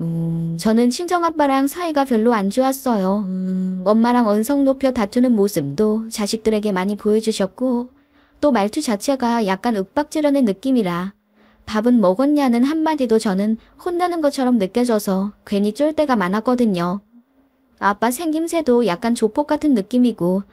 저는 친정아빠랑 사이가 별로 안 좋았어요. 엄마랑 언성 높여 다투는 모습도 자식들에게 많이 보여주셨고, 또 말투 자체가 약간 윽박지르는 느낌이라 밥은 먹었냐는 한마디도 저는 혼나는 것처럼 느껴져서 괜히 쫄 때가 많았거든요. 아빠 생김새도 약간 조폭 같은 느낌이고,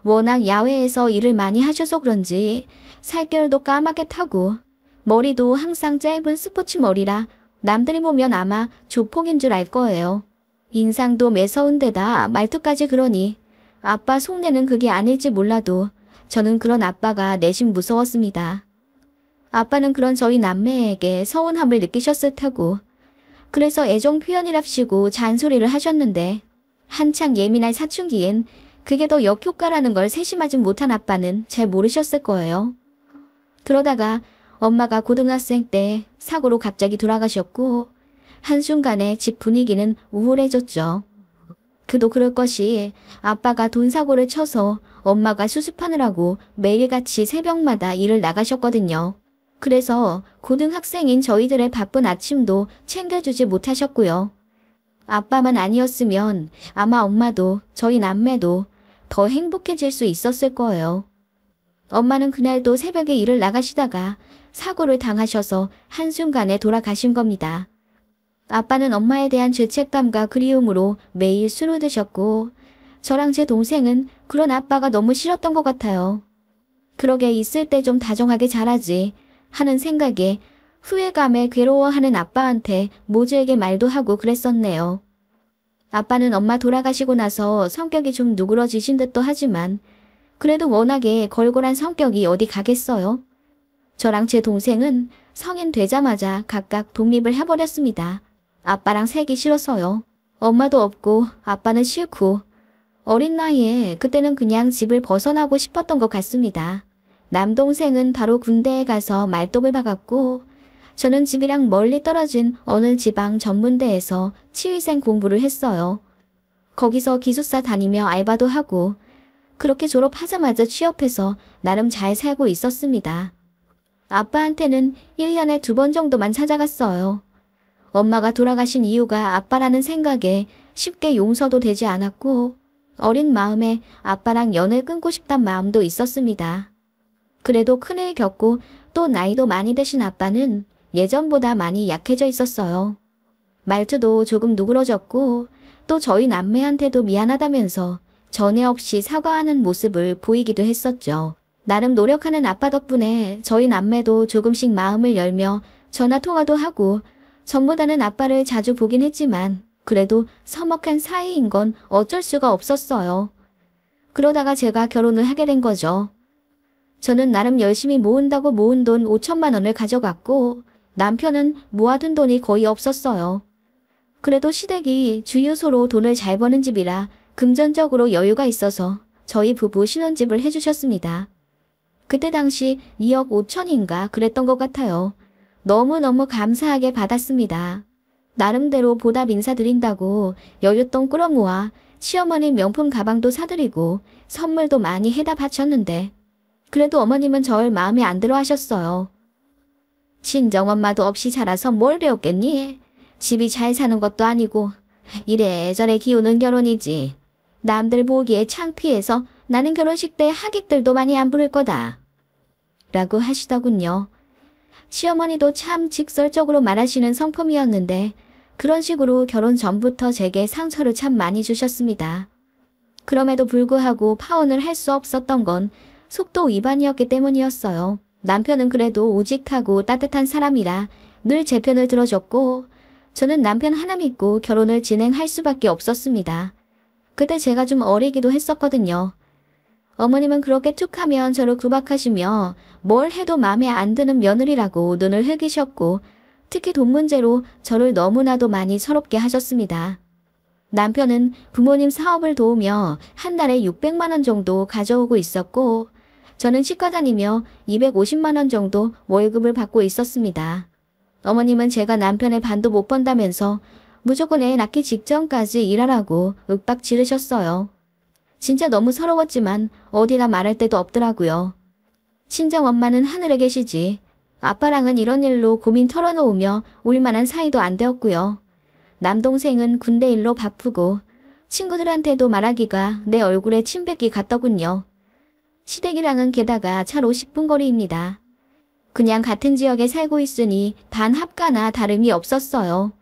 워낙 야외에서 일을 많이 하셔서 그런지 살결도 까맣게 타고, 머리도 항상 짧은 스포츠 머리라 남들이 보면 아마 조폭인 줄 알 거예요. 인상도 매서운 데다 말투까지 그러니 아빠 속내는 그게 아닐지 몰라도 저는 그런 아빠가 내심 무서웠습니다. 아빠는 그런 저희 남매에게 서운함을 느끼셨을 테고 그래서 애정 표현이랍시고 잔소리를 하셨는데 한창 예민할 사춘기엔 그게 더 역효과라는 걸 세심하지 못한 아빠는 잘 모르셨을 거예요. 그러다가 엄마가 고등학생 때 사고로 갑자기 돌아가셨고 한순간에 집 분위기는 우울해졌죠. 그도 그럴 것이 아빠가 돈 사고를 쳐서 엄마가 수습하느라고 매일같이 새벽마다 일을 나가셨거든요. 그래서 고등학생인 저희들의 바쁜 아침도 챙겨주지 못하셨고요. 아빠만 아니었으면 아마 엄마도 저희 남매도 더 행복해질 수 있었을 거예요. 엄마는 그날도 새벽에 일을 나가시다가 사고를 당하셔서 한순간에 돌아가신 겁니다. 아빠는 엄마에 대한 죄책감과 그리움으로 매일 술을 드셨고 저랑 제 동생은 그런 아빠가 너무 싫었던 것 같아요. 그러게 있을 때 좀 다정하게 잘하지 하는 생각에 후회감에 괴로워하는 아빠한테 모질게 말도 하고 그랬었네요. 아빠는 엄마 돌아가시고 나서 성격이 좀 누그러지신 듯도 하지만 그래도 워낙에 걸걸한 성격이 어디 가겠어요. 저랑 제 동생은 성인 되자마자 각각 독립을 해버렸습니다. 아빠랑 살기 싫어서요. 엄마도 없고 아빠는 싫고 어린 나이에 그때는 그냥 집을 벗어나고 싶었던 것 같습니다. 남동생은 바로 군대에 가서 말독을 박았고 저는 집이랑 멀리 떨어진 어느 지방 전문대에서 치위생 공부를 했어요. 거기서 기숙사 다니며 알바도 하고 그렇게 졸업하자마자 취업해서 나름 잘 살고 있었습니다. 아빠한테는 1년에 2번 정도만 찾아갔어요. 엄마가 돌아가신 이유가 아빠라는 생각에 쉽게 용서도 되지 않았고 어린 마음에 아빠랑 연을 끊고 싶단 마음도 있었습니다. 그래도 큰일 겪고 또 나이도 많이 드신 아빠는 예전보다 많이 약해져 있었어요. 말투도 조금 누그러졌고 또 저희 남매한테도 미안하다면서 전에 없이 사과하는 모습을 보이기도 했었죠. 나름 노력하는 아빠 덕분에 저희 남매도 조금씩 마음을 열며 전화통화도 하고 전보다는 아빠를 자주 보긴 했지만 그래도 서먹한 사이인 건 어쩔 수가 없었어요. 그러다가 제가 결혼을 하게 된 거죠. 저는 나름 열심히 모은다고 모은 돈 5천만 원을 가져갔고 남편은 모아둔 돈이 거의 없었어요. 그래도 시댁이 주유소로 돈을 잘 버는 집이라 금전적으로 여유가 있어서 저희 부부 신혼집을 해주셨습니다. 그때 당시 2억 5천인가 그랬던 것 같아요. 너무너무 감사하게 받았습니다. 나름대로 보답 인사드린다고 여윳돈 끌어모아 시어머니 명품 가방도 사드리고 선물도 많이 해다 바쳤는데 그래도 어머님은 절 마음에 안 들어 하셨어요. 친정엄마도 없이 자라서 뭘 배웠겠니? 집이 잘 사는 것도 아니고 이래저래 기우는 결혼이지. 남들 보기에 창피해서 나는 결혼식 때 하객들도 많이 안 부를 거다. 라고 하시더군요. 시어머니도 참 직설적으로 말하시는 성품이었는데 그런 식으로 결혼 전부터 제게 상처를 참 많이 주셨습니다. 그럼에도 불구하고 파혼을 할 수 없었던 건 속도 위반이었기 때문이었어요. 남편은 그래도 우직하고 따뜻한 사람이라 늘 제 편을 들어줬고 저는 남편 하나 믿고 결혼을 진행할 수밖에 없었습니다. 그때 제가 좀 어리기도 했었거든요. 어머님은 그렇게 툭하면 저를 구박하시며 뭘 해도 마음에 안 드는 며느리라고 눈을 흘기셨고 특히 돈 문제로 저를 너무나도 많이 서럽게 하셨습니다. 남편은 부모님 사업을 도우며 한 달에 600만 원 정도 가져오고 있었고 저는 치과 다니며 250만 원 정도 월급을 받고 있었습니다. 어머님은 제가 남편의 반도 못 번다면서 무조건 애 낳기 직전까지 일하라고 윽박 지르셨어요. 진짜 너무 서러웠지만 어디다 말할 데도 없더라고요. 친정엄마는 하늘에 계시지 아빠랑은 이런 일로 고민 털어놓으며 울만한 사이도 안 되었고요. 남동생은 군대 일로 바쁘고 친구들한테도 말하기가 내 얼굴에 침 뱉기 같더군요. 시댁이랑은 게다가 차로 10분 거리입니다. 그냥 같은 지역에 살고 있으니 반합가나 다름이 없었어요.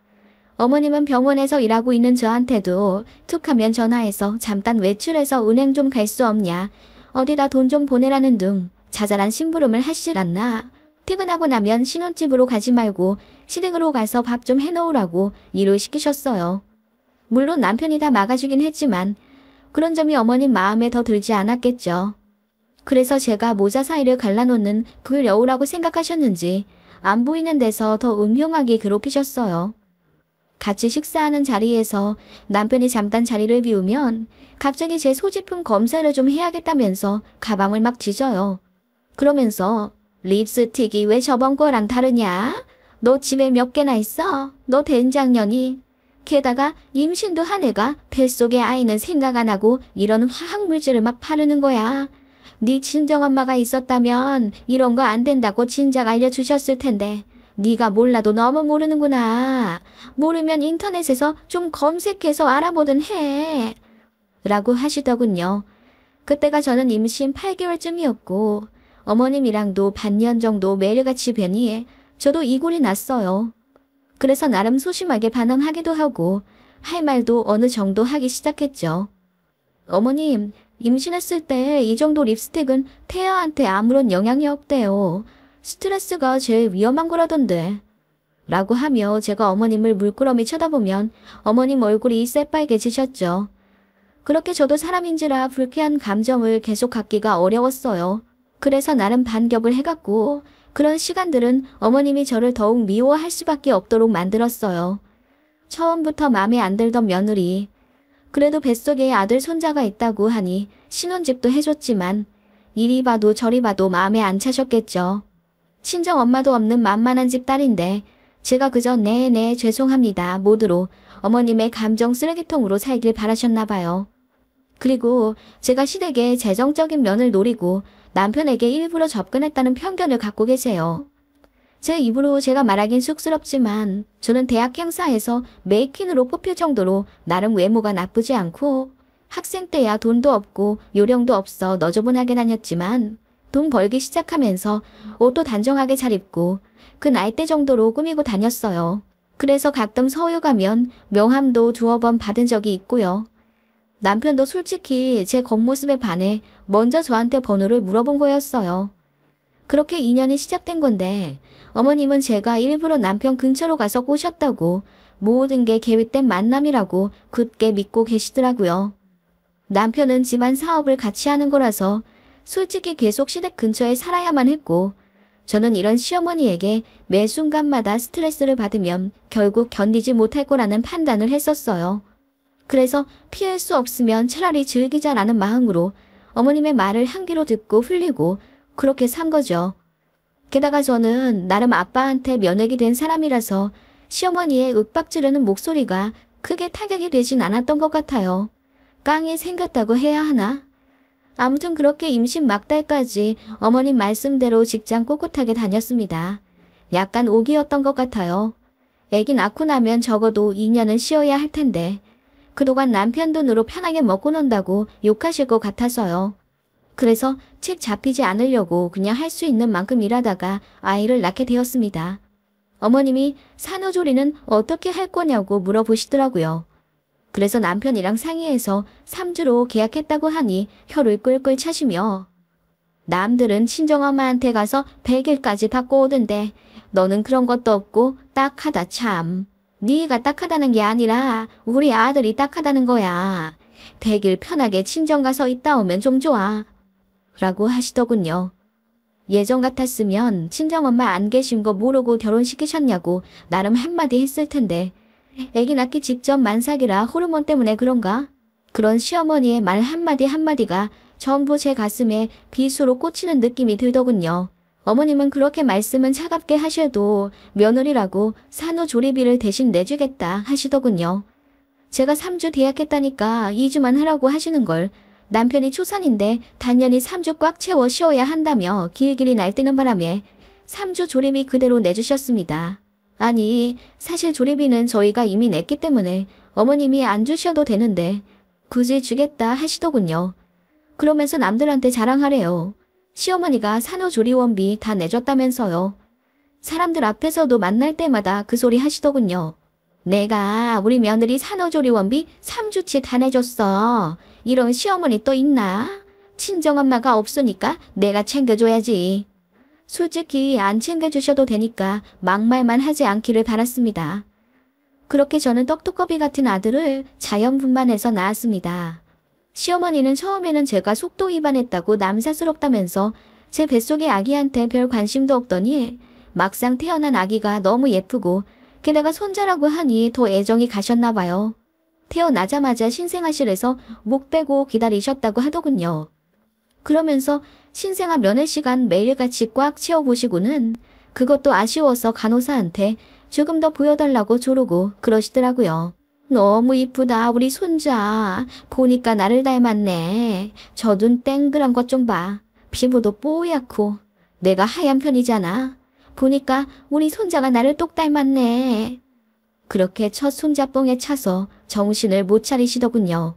어머님은 병원에서 일하고 있는 저한테도 툭하면 전화해서 잠깐 외출해서 은행 좀 갈 수 없냐, 어디다 돈 좀 보내라는 등 자잘한 심부름을 하시질 않나. 퇴근하고 나면 신혼집으로 가지 말고 시댁으로 가서 밥 좀 해놓으라고 일을 시키셨어요. 물론 남편이 다 막아주긴 했지만 그런 점이 어머님 마음에 더 들지 않았겠죠. 그래서 제가 모자 사이를 갈라놓는 그 여우라고 생각하셨는지 안 보이는 데서 더 음흉하게 괴롭히셨어요. 같이 식사하는 자리에서 남편이 잠깐 자리를 비우면 갑자기 제 소지품 검사를 좀 해야겠다면서 가방을 막 뒤져요. 그러면서 립스틱이 왜 저번 거랑 다르냐? 너 집에 몇 개나 있어? 너 된장년이? 게다가 임신도 한 애가 뱃속에 아이는 생각 안 하고 이런 화학물질을 막 바르는 거야. 네 친정엄마가 있었다면 이런 거 안 된다고 진작 알려주셨을 텐데 네가 몰라도 너무 모르는구나. 모르면 인터넷에서 좀 검색해서 알아보든 해. 라고 하시더군요. 그때가 저는 임신 8개월쯤이었고 어머님이랑도 반년 정도 매일같이 뵈니 저도 이골이 났어요. 그래서 나름 소심하게 반응하기도 하고 할 말도 어느 정도 하기 시작했죠. 어머님, 임신했을 때 이 정도 립스틱은 태아한테 아무런 영향이 없대요. 스트레스가 제일 위험한 거라던데. 라고 하며 제가 어머님을 물끄러미 쳐다보면 어머님 얼굴이 새빨개지셨죠. 그렇게 저도 사람인지라 불쾌한 감정을 계속 갖기가 어려웠어요. 그래서 나름 반격을 해갔고 그런 시간들은 어머님이 저를 더욱 미워할 수밖에 없도록 만들었어요. 처음부터 마음에 안 들던 며느리. 그래도 뱃속에 아들 손자가 있다고 하니 신혼집도 해줬지만 이리 봐도 저리 봐도 마음에 안 차셨겠죠. 친정 엄마도 없는 만만한 집 딸인데 제가 그저 네네 죄송합니다 모드로 어머님의 감정 쓰레기통으로 살길 바라셨나 봐요. 그리고 제가 시댁의 재정적인 면을 노리고 남편에게 일부러 접근했다는 편견을 갖고 계세요. 제 입으로 제가 말하긴 쑥스럽지만 저는 대학 행사에서 메이킹으로 뽑힐 정도로 나름 외모가 나쁘지 않고 학생 때야 돈도 없고 요령도 없어 너저분하게 다녔지만 돈 벌기 시작하면서 옷도 단정하게 잘 입고 그 나이대 정도로 꾸미고 다녔어요. 그래서 가끔 서울 가면 명함도 두어 번 받은 적이 있고요. 남편도 솔직히 제 겉모습에 반해 먼저 저한테 번호를 물어본 거였어요. 그렇게 인연이 시작된 건데 어머님은 제가 일부러 남편 근처로 가서 꼬셨다고 모든 게 계획된 만남이라고 굳게 믿고 계시더라고요. 남편은 집안 사업을 같이 하는 거라서 솔직히 계속 시댁 근처에 살아야만 했고 저는 이런 시어머니에게 매 순간마다 스트레스를 받으면 결국 견디지 못할 거라는 판단을 했었어요. 그래서 피할 수 없으면 차라리 즐기자라는 마음으로 어머님의 말을 한 귀로 듣고 흘리고 그렇게 산 거죠. 게다가 저는 나름 아빠한테 면회기 된 사람이라서 시어머니의 윽박지르는 목소리가 크게 타격이 되진 않았던 것 같아요. 깡이 생겼다고 해야 하나? 아무튼 그렇게 임신 막달까지 어머님 말씀대로 직장 꿋꿋하게 다녔습니다. 약간 오기였던 것 같아요. 애기 낳고 나면 적어도 2년은 쉬어야 할 텐데 그동안 남편 돈으로 편하게 먹고 논다고 욕하실 것 같아서요. 그래서 책 잡히지 않으려고 그냥 할 수 있는 만큼 일하다가 아이를 낳게 되었습니다. 어머님이 산후조리는 어떻게 할 거냐고 물어보시더라고요. 그래서 남편이랑 상의해서 3주로 계약했다고 하니 혀를 끌끌 차시며 남들은 친정엄마한테 가서 100일까지 받고 오던데 너는 그런 것도 없고 딱하다 참. 네가 딱하다는 게 아니라 우리 아들이 딱하다는 거야. 100일 편하게 친정 가서 있다 오면 좀 좋아. 라고 하시더군요. 예전 같았으면 친정엄마 안 계신 거 모르고 결혼시키셨냐고 나름 한마디 했을 텐데 애기 낳기 직전 만삭이라 호르몬 때문에 그런가? 그런 시어머니의 말 한마디 한마디가 전부 제 가슴에 비수로 꽂히는 느낌이 들더군요. 어머님은 그렇게 말씀은 차갑게 하셔도 며느리라고 산후조리비를 대신 내주겠다 하시더군요. 제가 3주 계약했다니까 2주만 하라고 하시는 걸 남편이 초산인데 단연히 3주 꽉 채워 쉬어야 한다며 길길이 날뛰는 바람에 3주 조리비 그대로 내주셨습니다. 아니, 사실 조리비는 저희가 이미 냈기 때문에 어머님이 안 주셔도 되는데 굳이 주겠다 하시더군요. 그러면서 남들한테 자랑하래요. 시어머니가 산후조리원비 다 내줬다면서요. 사람들 앞에서도 만날 때마다 그 소리 하시더군요. 내가 우리 며느리 산후조리원비 3주치 다 내줬어. 이런 시어머니 또 있나? 친정엄마가 없으니까 내가 챙겨줘야지. 솔직히 안 챙겨주셔도 되니까 막말만 하지 않기를 바랐습니다. 그렇게 저는 떡두꺼비 같은 아들을 자연분만해서 낳았습니다. 시어머니는 처음에는 제가 속도 위반했다고 남사스럽다면서 제 뱃속의 아기한테 별 관심도 없더니 막상 태어난 아기가 너무 예쁘고 게다가 손자라고 하니 더 애정이 가셨나 봐요. 태어나자마자 신생아실에서 목 빼고 기다리셨다고 하더군요. 그러면서 신생아 면회시간 매일같이 꽉 채워보시고는 그것도 아쉬워서 간호사한테 조금 더 보여달라고 조르고 그러시더라고요. 너무 이쁘다 우리 손자. 보니까 나를 닮았네. 저 눈 땡그란 것 좀 봐. 피부도 뽀얗고 내가 하얀 편이잖아. 보니까 우리 손자가 나를 똑 닮았네. 그렇게 첫 손자뻥에 차서 정신을 못 차리시더군요.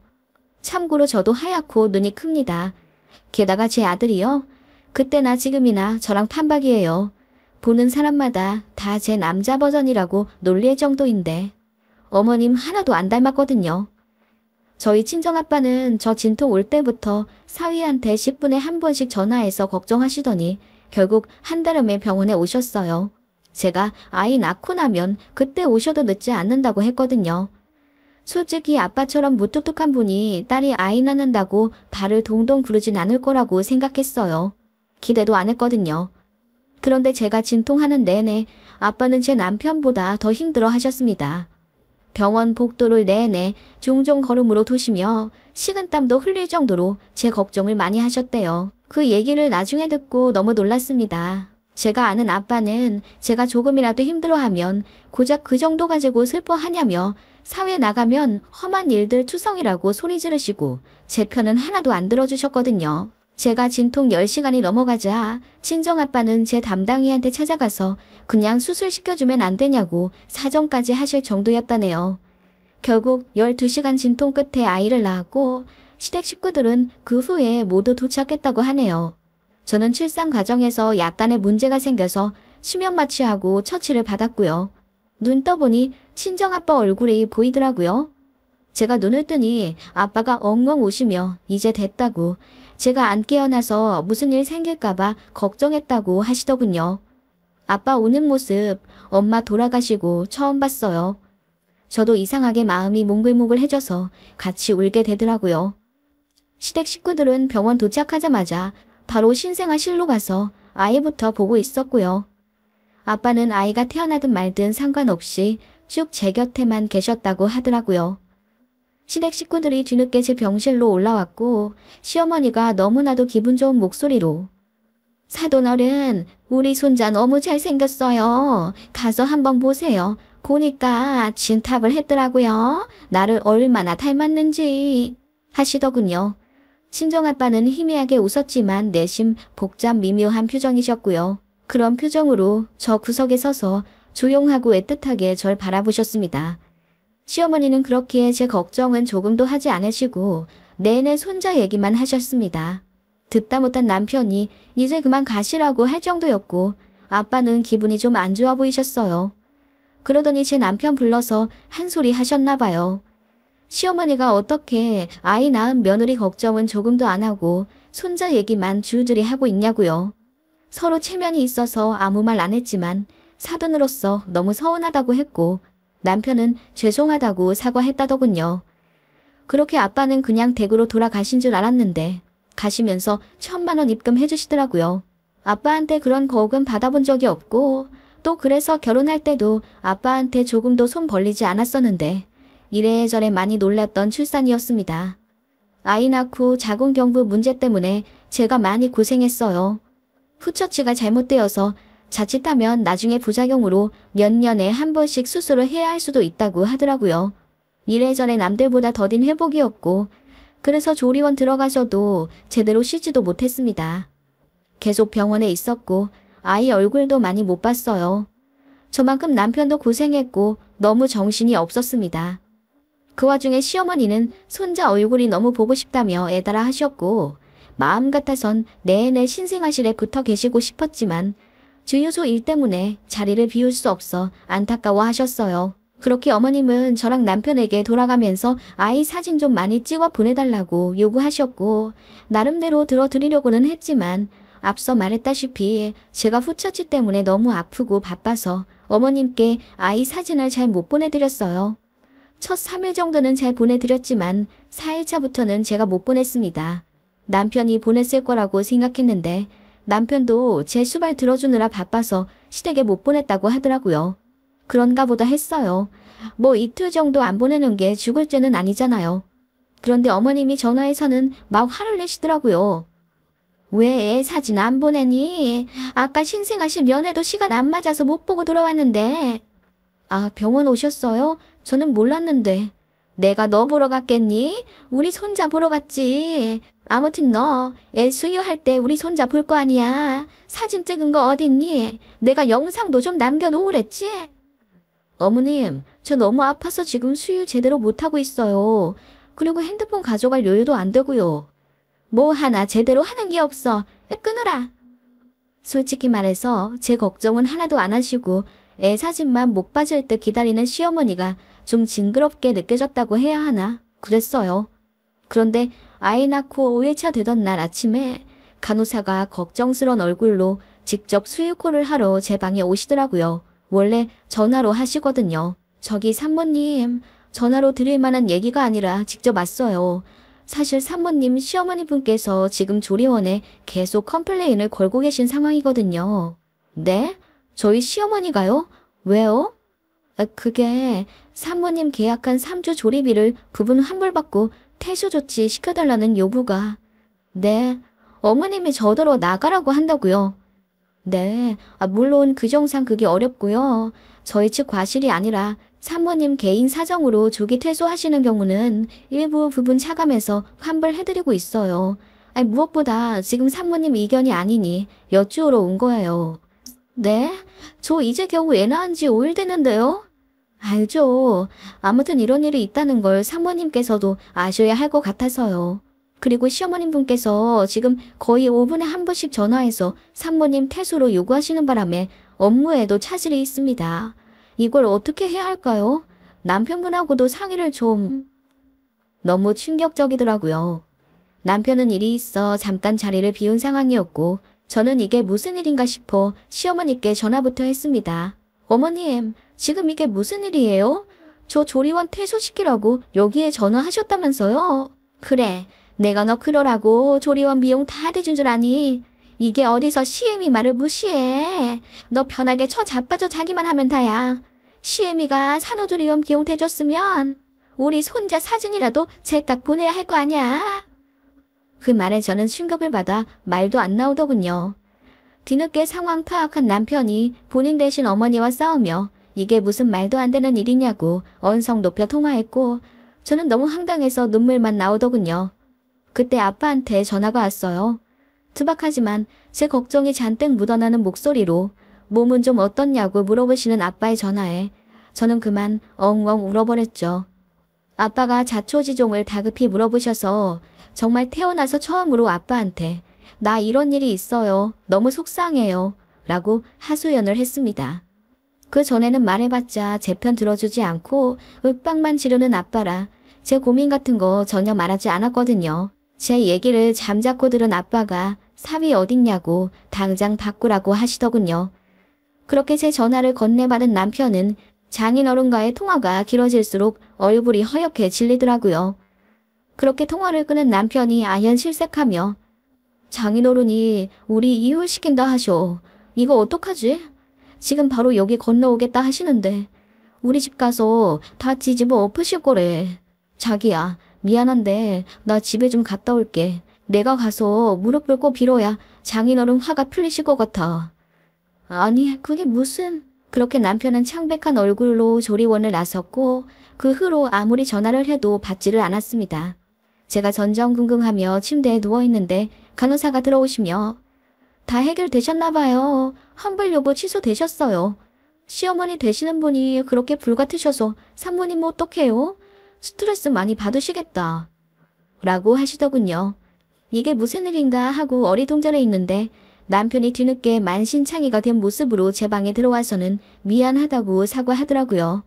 참고로 저도 하얗고 눈이 큽니다. 게다가 제 아들이요. 그때나 지금이나 저랑 판박이에요. 보는 사람마다 다 제 남자 버전이라고 놀릴 정도인데 어머님 하나도 안 닮았거든요. 저희 친정아빠는 저 진통 올 때부터 사위한테 10분에 한 번씩 전화해서 걱정하시더니 결국 한달음에 병원에 오셨어요. 제가 아이 낳고 나면 그때 오셔도 늦지 않는다고 했거든요. 솔직히 아빠처럼 무뚝뚝한 분이 딸이 아이 낳는다고 발을 동동 구르진 않을 거라고 생각했어요. 기대도 안 했거든요. 그런데 제가 진통하는 내내 아빠는 제 남편보다 더 힘들어 하셨습니다. 병원 복도를 내내 종종 걸음으로 도시며 식은땀도 흘릴 정도로 제 걱정을 많이 하셨대요. 그 얘기를 나중에 듣고 너무 놀랐습니다. 제가 아는 아빠는 제가 조금이라도 힘들어하면 고작 그 정도 가지고 슬퍼하냐며 사회 나가면 험한 일들 투성이라고 소리 지르시고 제 편은 하나도 안 들어주셨거든요. 제가 진통 10시간이 넘어가자 친정아빠는 제 담당이한테 찾아가서 그냥 수술시켜주면 안 되냐고 사정까지 하실 정도였다네요. 결국 12시간 진통 끝에 아이를 낳았고 시댁 식구들은 그 후에 모두 도착했다고 하네요. 저는 출산 과정에서 약간의 문제가 생겨서 수면 마취하고 처치를 받았고요. 눈 떠보니 친정아빠 얼굴이 보이더라고요. 제가 눈을 뜨니 아빠가 엉엉 우시며 이제 됐다고 제가 안 깨어나서 무슨 일 생길까봐 걱정했다고 하시더군요. 아빠 우는 모습 엄마 돌아가시고 처음 봤어요. 저도 이상하게 마음이 몽글몽글해져서 같이 울게 되더라고요. 시댁 식구들은 병원 도착하자마자 바로 신생아실로 가서 아이부터 보고 있었고요. 아빠는 아이가 태어나든 말든 상관없이 쭉 제 곁에만 계셨다고 하더라고요. 시댁 식구들이 뒤늦게 제 병실로 올라왔고 시어머니가 너무나도 기분 좋은 목소리로 사돈어른, 우리 손자 너무 잘생겼어요. 가서 한번 보세요. 보니까 진탑을 했더라고요. 나를 얼마나 닮았는지 하시더군요. 친정아빠는 희미하게 웃었지만 내심 복잡 미묘한 표정이셨고요. 그런 표정으로 저 구석에 서서 조용하고 애틋하게 절 바라보셨습니다. 시어머니는 그렇게 제 걱정은 조금도 하지 않으시고 내내 손자 얘기만 하셨습니다. 듣다 못한 남편이 이제 그만 가시라고 할 정도였고 아빠는 기분이 좀 안 좋아 보이셨어요. 그러더니 제 남편 불러서 한 소리 하셨나 봐요. 시어머니가 어떻게 아이 낳은 며느리 걱정은 조금도 안 하고 손자 얘기만 줄줄이 하고 있냐고요. 서로 체면이 있어서 아무 말 안 했지만 사돈으로서 너무 서운하다고 했고 남편은 죄송하다고 사과했다더군요. 그렇게 아빠는 그냥 댁으로 돌아가신 줄 알았는데 가시면서 1,000만 원 입금해 주시더라고요. 아빠한테 그런 거금 받아본 적이 없고 또 그래서 결혼할 때도 아빠한테 조금도 손 벌리지 않았었는데 이래저래 많이 놀랐던 출산이었습니다. 아이 낳고 자궁경부 문제 때문에 제가 많이 고생했어요. 후처치가 잘못되어서 자칫하면 나중에 부작용으로 몇 년에 한 번씩 수술을 해야 할 수도 있다고 하더라고요. 이래저래 남들보다 더딘 회복이었고 그래서 조리원 들어가서도 제대로 쉬지도 못했습니다. 계속 병원에 있었고 아이 얼굴도 많이 못 봤어요. 저만큼 남편도 고생했고 너무 정신이 없었습니다. 그 와중에 시어머니는 손자 얼굴이 너무 보고 싶다며 애달아 하셨고 마음 같아선 내내 신생아실에 붙어 계시고 싶었지만 주유소 일 때문에 자리를 비울 수 없어 안타까워 하셨어요. 그렇게 어머님은 저랑 남편에게 돌아가면서 아이 사진 좀 많이 찍어 보내달라고 요구하셨고 나름대로 들어드리려고는 했지만 앞서 말했다시피 제가 후처치 때문에 너무 아프고 바빠서 어머님께 아이 사진을 잘 못 보내드렸어요. 첫 3일 정도는 잘 보내드렸지만 4일차부터는 제가 못 보냈습니다. 남편이 보냈을 거라고 생각했는데 남편도 제 수발 들어주느라 바빠서 시댁에 못 보냈다고 하더라고요. 그런가 보다 했어요. 뭐 이틀 정도 안 보내는 게 죽을 죄는 아니잖아요. 그런데 어머님이 전화해서는 막 화를 내시더라고요. 왜 사진 안 보내니? 아까 신생아실 면회도 시간 안 맞아서 못 보고 돌아왔는데. 아, 병원 오셨어요? 저는 몰랐는데. 내가 너 보러 갔겠니? 우리 손자 보러 갔지. 아무튼 너 애 수유할 때 우리 손자 볼 거 아니야. 사진 찍은 거 어딨니? 내가 영상도 좀 남겨놓으랬지? 어머님, 저 너무 아파서 지금 수유 제대로 못하고 있어요. 그리고 핸드폰 가져갈 여유도 안 되고요. 뭐 하나 제대로 하는 게 없어. 끊으라. 솔직히 말해서 제 걱정은 하나도 안 하시고 애 사진만 못 빠질 듯 기다리는 시어머니가 좀 징그럽게 느껴졌다고 해야 하나? 그랬어요. 그런데 아이 낳고 5일차 되던 날 아침에 간호사가 걱정스런 얼굴로 직접 수유콜을 하러 제 방에 오시더라고요. 원래 전화로 하시거든요. 저기 산모님, 전화로 드릴 만한 얘기가 아니라 직접 왔어요. 사실 산모님 시어머니 분께서 지금 조리원에 계속 컴플레인을 걸고 계신 상황이거든요. 네? 저희 시어머니가요? 왜요? 그게 산모님 계약한 3주 조리비를 그분 환불받고 퇴소 조치 시켜달라는 요구가. 네, 어머님이 저더러 나가라고 한다고요. 네, 물론 규정상 그게 어렵고요. 저희 측 과실이 아니라 산모님 개인 사정으로 조기 퇴소하시는 경우는 일부 부분 차감해서 환불해드리고 있어요. 무엇보다 지금 산모님 의견이 아니니 여쭈어러 온 거예요. 네? 저 이제 겨우 애 낳은 지 5일 됐는데요? 알죠. 아무튼 이런 일이 있다는 걸 산모님께서도 아셔야 할 것 같아서요. 그리고 시어머님 분께서 지금 거의 5분에 한 번씩 전화해서 산모님 퇴소로 요구하시는 바람에 업무에도 차질이 있습니다. 이걸 어떻게 해야 할까요? 남편분하고도 상의를 좀... 너무 충격적이더라고요. 남편은 일이 있어 잠깐 자리를 비운 상황이었고 저는 이게 무슨 일인가 싶어 시어머니께 전화부터 했습니다. 어머님, 지금 이게 무슨 일이에요? 저 조리원 퇴소시키라고 여기에 전화하셨다면서요? 그래, 내가 너 그러라고 조리원 비용 다 대준 줄 아니? 이게 어디서 시애미 말을 무시해. 너 편하게 쳐 자빠져 자기만 하면 다야. 시애미가 산후조리원 비용 대줬으면 우리 손자 사진이라도 제딱 보내야 할 거 아니야. 그 말에 저는 충격을 받아 말도 안 나오더군요. 뒤늦게 상황 파악한 남편이 본인 대신 어머니와 싸우며 이게 무슨 말도 안 되는 일이냐고 언성 높여 통화했고 저는 너무 황당해서 눈물만 나오더군요. 그때 아빠한테 전화가 왔어요. 투박하지만 제 걱정이 잔뜩 묻어나는 목소리로 몸은 좀 어떻냐고 물어보시는 아빠의 전화에 저는 그만 엉엉 울어버렸죠. 아빠가 자초지종을 다급히 물어보셔서 정말 태어나서 처음으로 아빠한테 나 이런 일이 있어요. 너무 속상해요. 라고 하소연을 했습니다. 그 전에는 말해봤자 제 편 들어주지 않고 윽박만 지르는 아빠라 제 고민 같은 거 전혀 말하지 않았거든요. 제 얘기를 잠자코 들은 아빠가 사위 어딨냐고 당장 바꾸라고 하시더군요. 그렇게 제 전화를 건네받은 남편은 장인어른과의 통화가 길어질수록 얼굴이 허옇게 질리더라고요. 그렇게 통화를 끊은 남편이 아연실색하며 장인어른이 우리 이혼시킨다 하셔. 이거 어떡하지? 지금 바로 여기 건너오겠다 하시는데 우리 집 가서 다 뒤집어 엎으실 거래. 자기야, 미안한데 나 집에 좀 갔다 올게. 내가 가서 무릎 꿇고 빌어야 장인어른 화가 풀리실 것 같아. 아니, 그게 무슨... 그렇게 남편은 창백한 얼굴로 조리원을 나섰고 그 후로 아무리 전화를 해도 받지를 않았습니다. 제가 전전긍긍하며 침대에 누워있는데 간호사가 들어오시며 다 해결되셨나봐요. 환불 요구 취소되셨어요. 시어머니 되시는 분이 그렇게 불같으셔서 산모님 어떡해요? 스트레스 많이 받으시겠다. 라고 하시더군요. 이게 무슨 일인가 하고 어리둥절해 있는데 남편이 뒤늦게 만신창이가 된 모습으로 제 방에 들어와서는 미안하다고 사과하더라고요.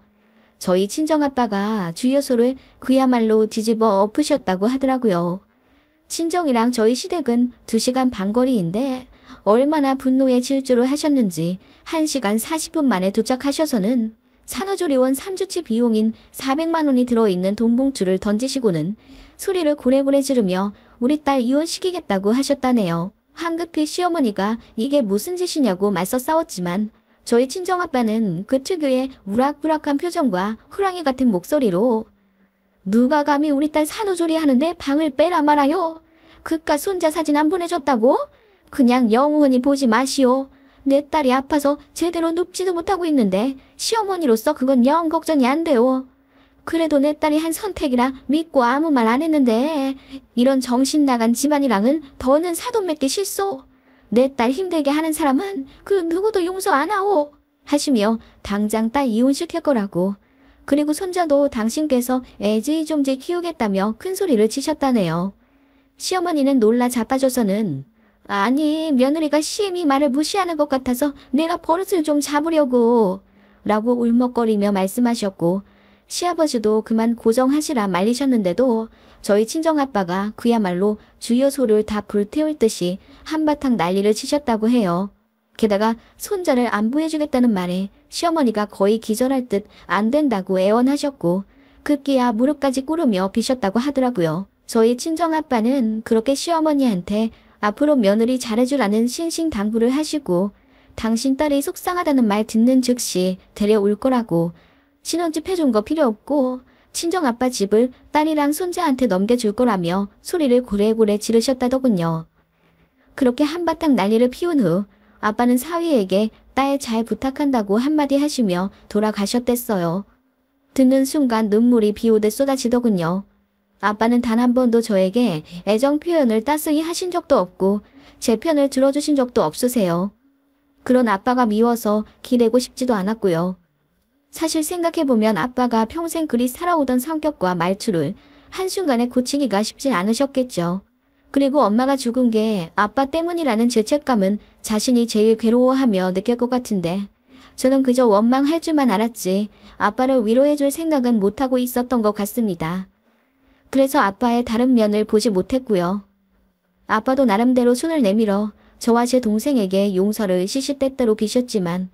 저희 친정아빠가 주유소를 그야말로 뒤집어 엎으셨다고 하더라고요. 친정이랑 저희 시댁은 2시간 반 거리인데 얼마나 분노의 질주를 하셨는지 1시간 40분 만에 도착하셔서는 산후조리원 3주치 비용인 400만 원이 들어있는 돈봉투를 던지시고는 소리를 고래고래 지르며 우리 딸 이혼시키겠다고 하셨다네요. 황급히 시어머니가 이게 무슨 짓이냐고 맞서 싸웠지만 저희 친정아빠는 그 특유의 우락부락한 표정과 호랑이 같은 목소리로 누가 감히 우리 딸 산후조리 하는데 방을 빼라 말아요. 그깟 손자 사진 안 보내줬다고? 그냥 영원히 보지 마시오. 내 딸이 아파서 제대로 눕지도 못하고 있는데 시어머니로서 그건 영 걱정이 안 돼요. 그래도 내 딸이 한 선택이라 믿고 아무 말 안 했는데 이런 정신 나간 집안이랑은 더는 사돈 맺기 싫소. 내 딸 힘들게 하는 사람은 그 누구도 용서 안 하오. 하시며 당장 딸 이혼시킬 거라고. 그리고 손자도 당신께서 애지중지 키우겠다며 큰 소리를 치셨다네요. 시어머니는 놀라 자빠져서는 아니 며느리가 시엠이 말을 무시하는 것 같아서 내가 버릇을 좀 잡으려고 라고 울먹거리며 말씀하셨고 시아버지도 그만 고정하시라 말리셨는데도 저희 친정아빠가 그야말로 주유소를 다 불태울 듯이 한바탕 난리를 치셨다고 해요. 게다가 손자를 안부해주겠다는 말에 시어머니가 거의 기절할 듯 안 된다고 애원하셨고 급기야 무릎까지 꿇으며 비셨다고 하더라고요. 저희 친정아빠는 그렇게 시어머니한테 앞으로 며느리 잘해주라는 신신당부를 하시고 당신 딸이 속상하다는 말 듣는 즉시 데려올 거라고 신혼집 해준 거 필요 없고 친정아빠 집을 딸이랑 손자한테 넘겨줄 거라며 소리를 고래고래 지르셨다더군요. 그렇게 한바탕 난리를 피운 후 아빠는 사위에게 딸 잘 부탁한다고 한마디 하시며 돌아가셨댔어요. 듣는 순간 눈물이 비오듯 쏟아지더군요. 아빠는 단 한 번도 저에게 애정 표현을 따스히 하신 적도 없고 제 편을 들어주신 적도 없으세요. 그런 아빠가 미워서 기대고 싶지도 않았고요. 사실 생각해보면 아빠가 평생 그리 살아오던 성격과 말투를 한순간에 고치기가 쉽지 않으셨겠죠. 그리고 엄마가 죽은 게 아빠 때문이라는 죄책감은 자신이 제일 괴로워하며 느낄 것 같은데 저는 그저 원망할 줄만 알았지 아빠를 위로해줄 생각은 못하고 있었던 것 같습니다. 그래서 아빠의 다른 면을 보지 못했고요. 아빠도 나름대로 손을 내밀어 저와 제 동생에게 용서를 시시때때로 비셨지만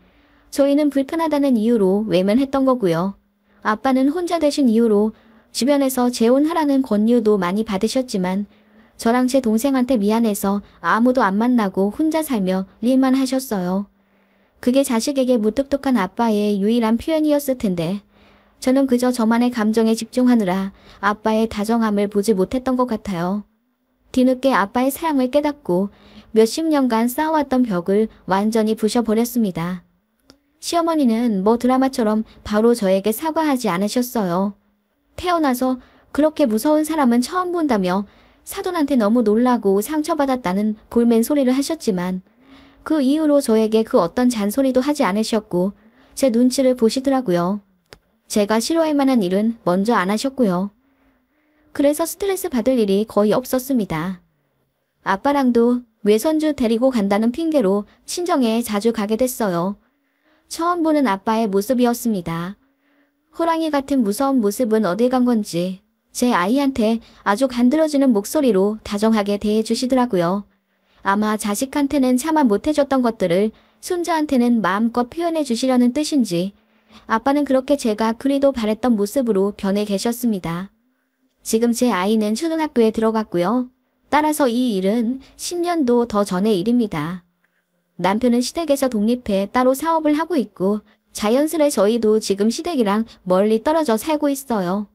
저희는 불편하다는 이유로 외면했던 거고요. 아빠는 혼자 되신 이유로 주변에서 재혼하라는 권유도 많이 받으셨지만 저랑 제 동생한테 미안해서 아무도 안 만나고 혼자 살며 일만 하셨어요. 그게 자식에게 무뚝뚝한 아빠의 유일한 표현이었을 텐데 저는 그저 저만의 감정에 집중하느라 아빠의 다정함을 보지 못했던 것 같아요. 뒤늦게 아빠의 사랑을 깨닫고 몇십 년간 쌓아왔던 벽을 완전히 부셔버렸습니다. 시어머니는 뭐 드라마처럼 바로 저에게 사과하지 않으셨어요. 태어나서 그렇게 무서운 사람은 처음 본다며 사돈한테 너무 놀라고 상처받았다는 골맨 소리를 하셨지만 그 이후로 저에게 그 어떤 잔소리도 하지 않으셨고 제 눈치를 보시더라고요. 제가 싫어할 만한 일은 먼저 안 하셨고요. 그래서 스트레스 받을 일이 거의 없었습니다. 아빠랑도 외손주 데리고 간다는 핑계로 친정에 자주 가게 됐어요. 처음 보는 아빠의 모습이었습니다. 호랑이 같은 무서운 모습은 어딜 간 건지 제 아이한테 아주 간드러지는 목소리로 다정하게 대해주시더라고요. 아마 자식한테는 차마 못해줬던 것들을 손자한테는 마음껏 표현해 주시려는 뜻인지 아빠는 그렇게 제가 그리도 바랬던 모습으로 변해 계셨습니다. 지금 제 아이는 초등학교에 들어갔고요. 따라서 이 일은 10년도 더 전의 일입니다. 남편은 시댁에서 독립해 따로 사업을 하고 있고 자연스레 저희도 지금 시댁이랑 멀리 떨어져 살고 있어요.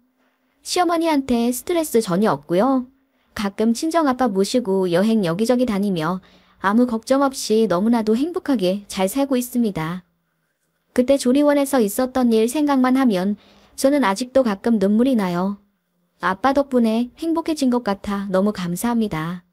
시어머니한테 스트레스 전혀 없고요. 가끔 친정아빠 모시고 여행 여기저기 다니며 아무 걱정 없이 너무나도 행복하게 잘 살고 있습니다. 그때 조리원에서 있었던 일 생각만 하면 저는 아직도 가끔 눈물이 나요. 아빠 덕분에 행복해진 것 같아 너무 감사합니다.